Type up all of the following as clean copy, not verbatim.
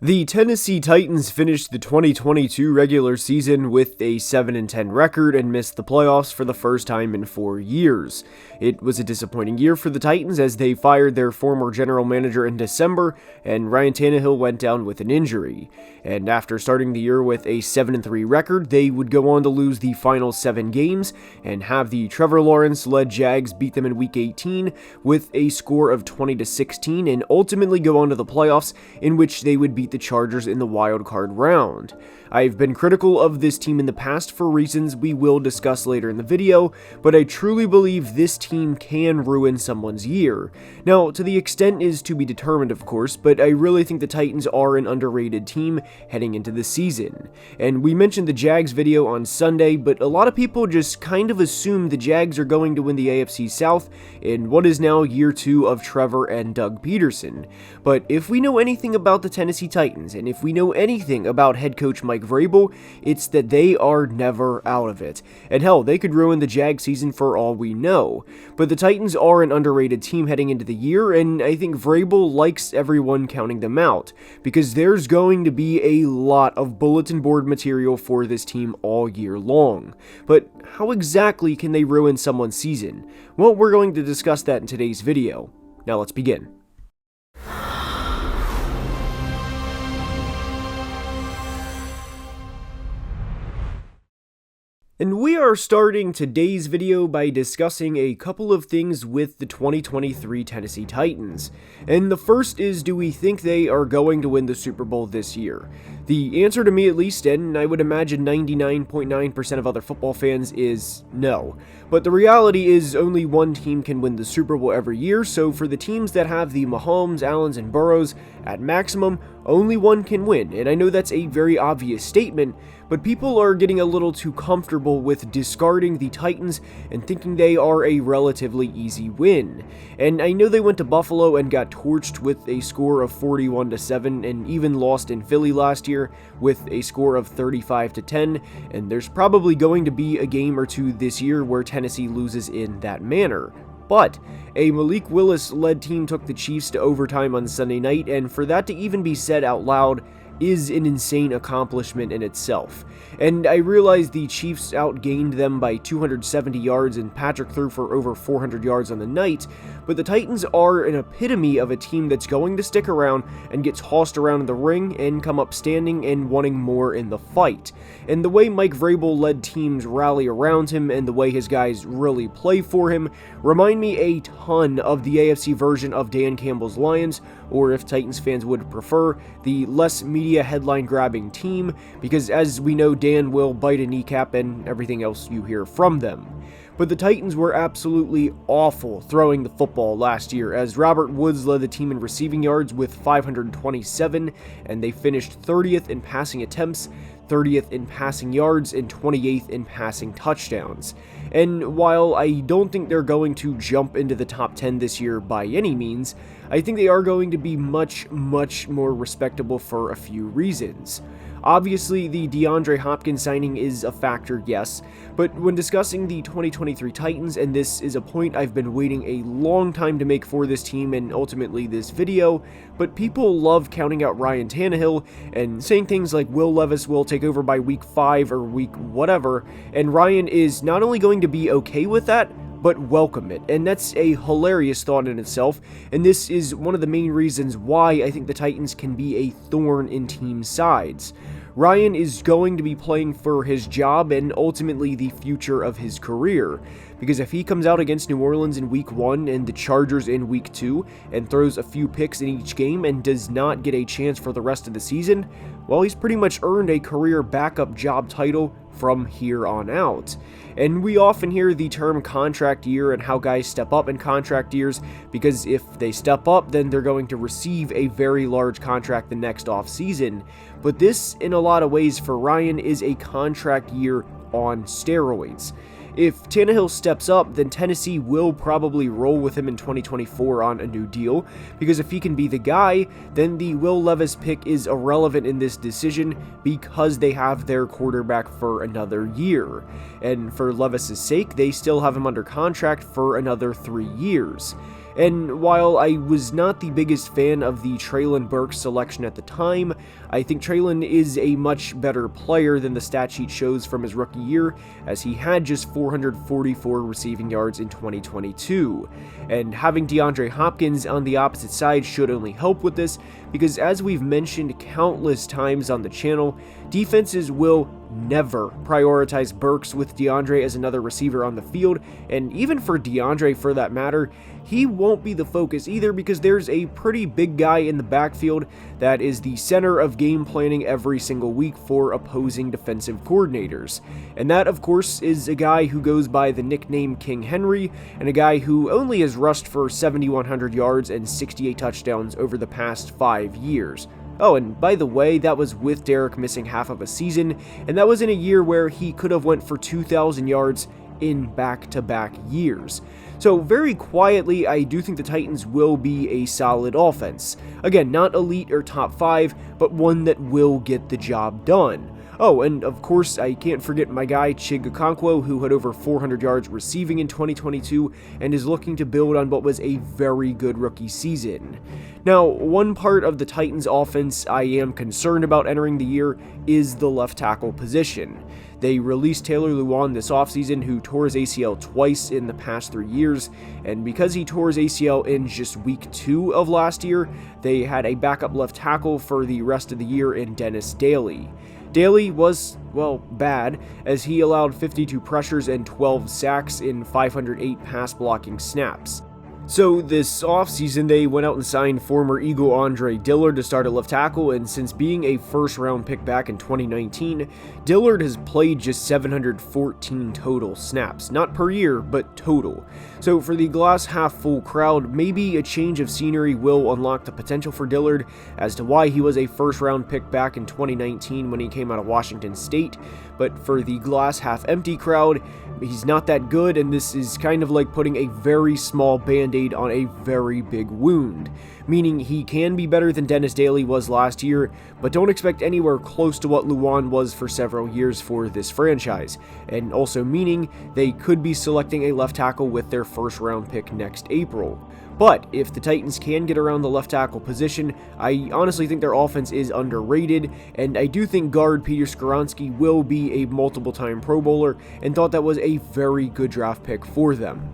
The Tennessee Titans finished the 2022 regular season with a 7-10 record and missed the playoffs for the first time in 4 years. It was a disappointing year for the Titans as they fired their former general manager in December and Ryan Tannehill went down with an injury. And after starting the year with a 7-3 record, they would go on to lose the final 7 games and have the Trevor Lawrence-led Jags beat them in Week 18 with a score of 20-16 and ultimately go on to the playoffs, in which they would beat the Chargers in the wild card round. I've been critical of this team in the past for reasons we will discuss later in the video, but I truly believe this team can ruin someone's year. Now, to the extent is to be determined, of course, but I really think the Titans are an underrated team heading into the season. And we mentioned the Jags video on Sunday, but a lot of people just kind of assume the Jags are going to win the AFC South in what is now year 2 of Trevor and Doug Peterson. But if we know anything about the Tennessee Titans, and if we know anything about head coach Mike Vrabel, it's that they are never out of it. And hell, they could ruin the Jag season for all we know. But the Titans are an underrated team heading into the year, and I think Vrabel likes everyone counting them out, because there's going to be a lot of bulletin board material for this team all year long. But how exactly can they ruin someone's season? Well, we're going to discuss that in today's video. Now let's begin. And we are starting today's video by discussing a couple of things with the 2023 Tennessee Titans. And the first is, do we think they are going to win the Super Bowl this year? The answer to me at least, and I would imagine 99.9% of other football fans, is no. But the reality is only one team can win the Super Bowl every year, so for the teams that have the Mahomes, Allens, and Burrows at maximum, only one can win. And I know that's a very obvious statement, but people are getting a little too comfortable with discarding the Titans and thinking they are a relatively easy win. And I know they went to Buffalo and got torched with a score of 41-7 and even lost in Philly last year with a score of 35-10, and there's probably going to be a game or two this year where Tennessee loses in that manner. But a Malik Willis-led team took the Chiefs to overtime on Sunday night, and for that to even be said out loud is an insane accomplishment in itself. And I realize the Chiefs outgained them by 270 yards and Patrick threw for over 400 yards on the night, but the Titans are an epitome of a team that's going to stick around and get tossed around in the ring and come up standing and wanting more in the fight. And the way Mike Vrabel led teams rally around him and the way his guys really play for him remind me a ton of the AFC version of Dan Campbell's Lions, or if Titans fans would prefer, the less media headline grabbing team, because as we know, Dan will bite a kneecap and everything else you hear from them. But the Titans were absolutely awful throwing the football last year, as Robert Woods led the team in receiving yards with 527, and they finished 30th in passing attempts, 30th in passing yards, and 28th in passing touchdowns. And while I don't think they're going to jump into the top 10 this year by any means, I think they are going to be much more respectable for a few reasons. Obviously, the DeAndre Hopkins signing is a factor, yes, but when discussing the 2023 Titans, and this is a point I've been waiting a long time to make for this team and ultimately this video, but people love counting out Ryan Tannehill and saying things like Will Levis will take over by week 5 or week whatever, and Ryan is not only going to be okay with that, but welcome it, and that's a hilarious thought in itself, and this is one of the main reasons why I think the Titans can be a thorn in team sides. Ryan is going to be playing for his job and ultimately the future of his career, because if he comes out against New Orleans in week 1 and the Chargers in week 2 and throws a few picks in each game and does not get a chance for the rest of the season, well, he's pretty much earned a career backup job title from here on out. And we often hear the term contract year and how guys step up in contract years, because if they step up, then they're going to receive a very large contract the next offseason. But this, in a lot of ways for Ryan, is a contract year on steroids. If Tannehill steps up, then Tennessee will probably roll with him in 2024 on a new deal, because if he can be the guy, then the Will Levis pick is irrelevant in this decision because they have their quarterback for another year. And for Levis's sake, they still have him under contract for another 3 years. And while I was not the biggest fan of the Treylon Burks selection at the time, I think Treylon is a much better player than the stat sheet shows from his rookie year, as he had just 444 receiving yards in 2022. And having DeAndre Hopkins on the opposite side should only help with this, because as we've mentioned countless times on the channel, defenses will never prioritize Burks with DeAndre as another receiver on the field, and even for DeAndre for that matter, he won't be the focus either, because there's a pretty big guy in the backfield that is the center of game planning every single week for opposing defensive coordinators. And that, of course, is a guy who goes by the nickname King Henry, and a guy who only has rushed for 7,100 yards and 68 touchdowns over the past 5 years. Oh, and by the way, that was with Derek missing half of a season, and that was in a year where he could have went for 2,000 yards in back-to-back years. So very quietly, I do think the Titans will be a solid offense. Again, not elite or top 5, but one that will get the job done. Oh, and of course, I can't forget my guy Chig Okonkwo, who had over 400 yards receiving in 2022 and is looking to build on what was a very good rookie season. Now, one part of the Titans offense I am concerned about entering the year is the left tackle position. They released Taylor Lewan this offseason, who tore his ACL twice in the past 3 years, and because he tore his ACL in just week 2 of last year, they had a backup left tackle for the rest of the year in Dennis Daly. Daly was, well, bad, as he allowed 52 pressures and 12 sacks in 508 pass blocking snaps. So this offseason, they went out and signed former Eagle Andre Dillard to start at left tackle, and since being a first-round pick back in 2019, Dillard has played just 714 total snaps, not per year, but total. So for the glass half full crowd, maybe a change of scenery will unlock the potential for Dillard as to why he was a first-round pick back in 2019 when he came out of Washington State, but for the glass half empty crowd, he's not that good, and this is kind of like putting a very small band-aid on a very big wound, meaning he can be better than Dennis Daly was last year, but don't expect anywhere close to what Lewan was for several years for this franchise, and also meaning they could be selecting a left tackle with their first round pick next April. But if the Titans can get around the left tackle position, I honestly think their offense is underrated, and I do think guard Peter Skoronski will be a multiple-time Pro Bowler, and thought that was a very good draft pick for them.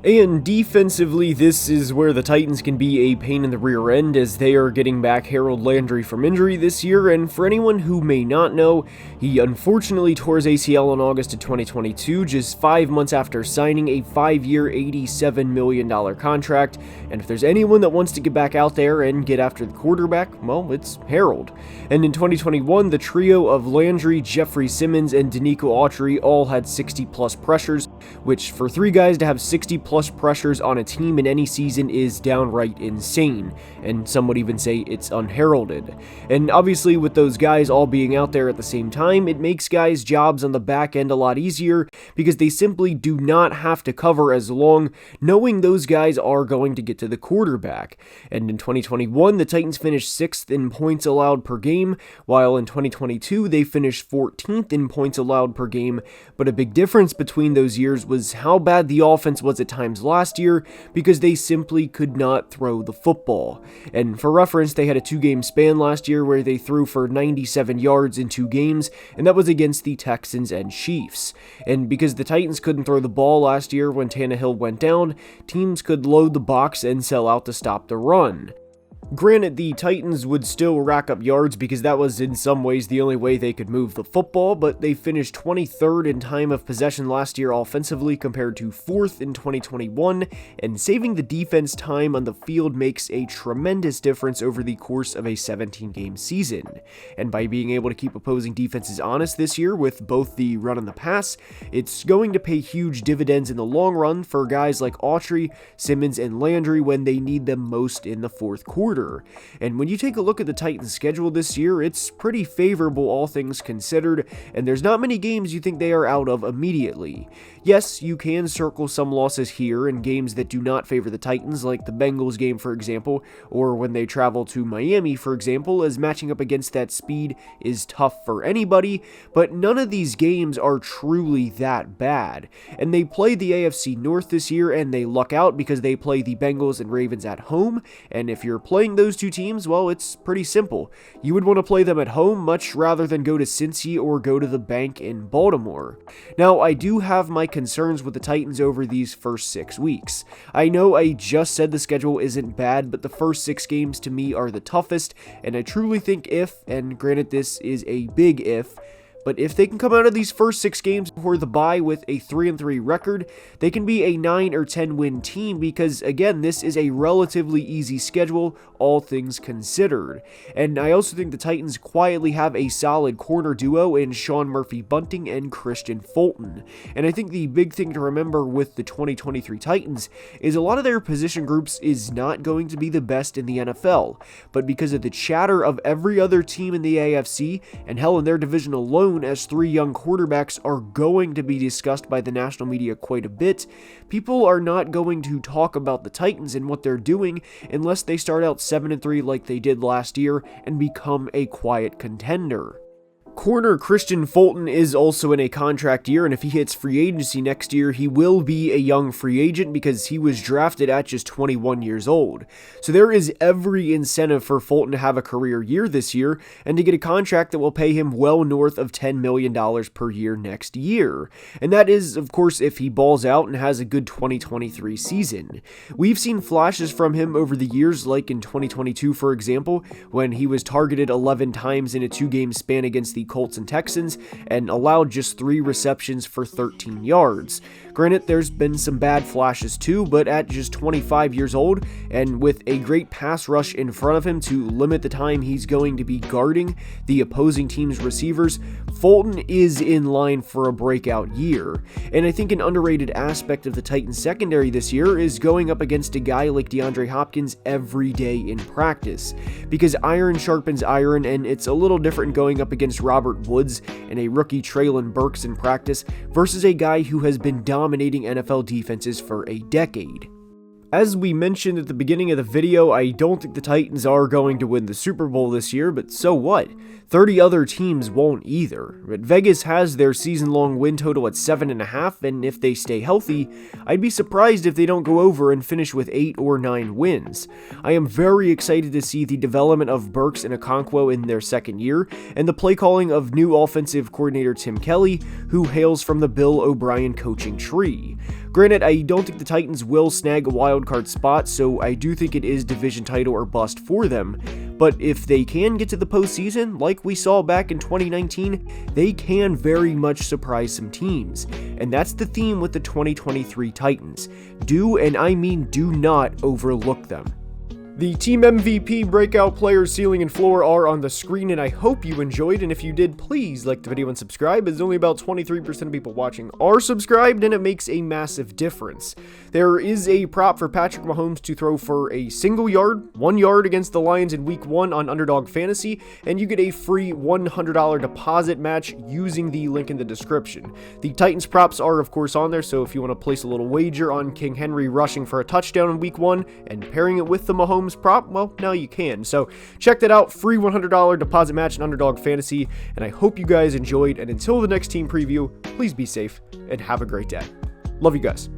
And defensively, this is where the Titans can be a pain in the rear end, as they are getting back Harold Landry from injury this year, and for anyone who may not know, he unfortunately tore his ACL in August of 2022, just 5 months after signing a 5-year, $87 million contract, and if there's anyone that wants to get back out there and get after the quarterback, well, it's Harold. And in 2021, the trio of Landry, Jeffrey Simmons, and Denico Autry all had 60-plus pressures, which for 3 guys to have 60-plus pressures on a team in any season is downright insane, and some would even say it's unheralded. And obviously with those guys all being out there at the same time, it makes guys' jobs on the back end a lot easier, because they simply do not have to cover as long, knowing those guys are going to get to the quarterback. And in 2021, the Titans finished 6th in points allowed per game, while in 2022 they finished 14th in points allowed per game, but a big difference between those years was how bad the offense was at times last year, because they simply could not throw the football. And for reference, they had a 2-game span last year where they threw for 97 yards in 2 games, and that was against the Texans and Chiefs. And because the Titans couldn't throw the ball last year when Tannehill went down, teams could load the box and sell out to stop the run. Granted, the Titans would still rack up yards because that was in some ways the only way they could move the football, but they finished 23rd in time of possession last year offensively compared to 4th in 2021, and saving the defense time on the field makes a tremendous difference over the course of a 17-game season. And by being able to keep opposing defenses honest this year with both the run and the pass, it's going to pay huge dividends in the long run for guys like Autry, Simmons, and Landry when they need them most in the fourth quarter. starter. And when you take a look at the Titans' schedule this year, it's pretty favorable all things considered, and there's not many games you think they are out of immediately. Yes, you can circle some losses here in games that do not favor the Titans, like the Bengals game for example, or when they travel to Miami for example, as matching up against that speed is tough for anybody, but none of these games are truly that bad. And they play the AFC North this year, and they luck out because they play the Bengals and Ravens at home, and if you're playing those two teams, well, it's pretty simple. You would want to play them at home much rather than go to Cincy or go to the bank in Baltimore. Now, I do have my concerns with the Titans over these first 6 weeks. I know I just said the schedule isn't bad, but the first 6 games to me are the toughest, and I truly think if, and granted this is a big if, but if they can come out of these first 6 games before the bye with a 3-3 record, they can be a 9 or 10 win team because, again, this is a relatively easy schedule, all things considered. And I also think the Titans quietly have a solid corner duo in Sean Murphy-Bunting and Christian Fulton. And I think the big thing to remember with the 2023 Titans is a lot of their position groups is not going to be the best in the NFL, but because of the chatter of every other team in the AFC, and hell, in their division alone, as 3 young quarterbacks are going to be discussed by the national media quite a bit, people are not going to talk about the Titans and what they're doing unless they start out 7-3 like they did last year and become a quiet contender. Corner Christian Fulton is also in a contract year, and if he hits free agency next year, he will be a young free agent because he was drafted at just 21 years old. So there is every incentive for Fulton to have a career year this year and to get a contract that will pay him well north of $10 million per year next year. And that is, of course, if he balls out and has a good 2023 season. We've seen flashes from him over the years, like in 2022, for example, when he was targeted 11 times in a 2-game span against the Colts and Texans and allowed just 3 receptions for 13 yards. Granted, there's been some bad flashes too, but at just 25 years old and with a great pass rush in front of him to limit the time he's going to be guarding the opposing team's receivers, Fulton is in line for a breakout year. And I think an underrated aspect of the Titans secondary this year is going up against a guy like DeAndre Hopkins every day in practice, because iron sharpens iron, and it's a little different going up against Robert Woods and a rookie Treylon Burks in practice versus a guy who has been dominating NFL defenses for a decade. As we mentioned at the beginning of the video, I don't think the Titans are going to win the Super Bowl this year, but so what? 30 other teams won't either. But Vegas has their season-long win total at 7.5, and if they stay healthy, I'd be surprised if they don't go over and finish with 8 or 9 wins. I am very excited to see the development of Burks and Okonkwo in their second year, and the play calling of new offensive coordinator Tim Kelly, who hails from the Bill O'Brien coaching tree. Granted, I don't think the Titans will snag a wildcard spot, so I do think it is division title or bust for them. But if they can get to the postseason, like we saw back in 2019, they can very much surprise some teams. And that's the theme with the 2023 Titans. Do, and I mean do not, overlook them. The Team MVP, breakout players, ceiling, and floor are on the screen, and I hope you enjoyed, and if you did, please like the video and subscribe, as only about 23% of people watching are subscribed, and it makes a massive difference. There is a prop for Patrick Mahomes to throw for a single yard, 1 yard against the Lions in Week 1 on Underdog Fantasy, and you get a free $100 deposit match using the link in the description. The Titans props are, of course, on there, so if you want to place a little wager on King Henry rushing for a touchdown in Week 1 and pairing it with the Mahomes prop, well, now you can. So check that out, free $100 deposit match in Underdog Fantasy, and I hope you guys enjoyed, and until the next team preview, please be safe and have a great day. Love you guys.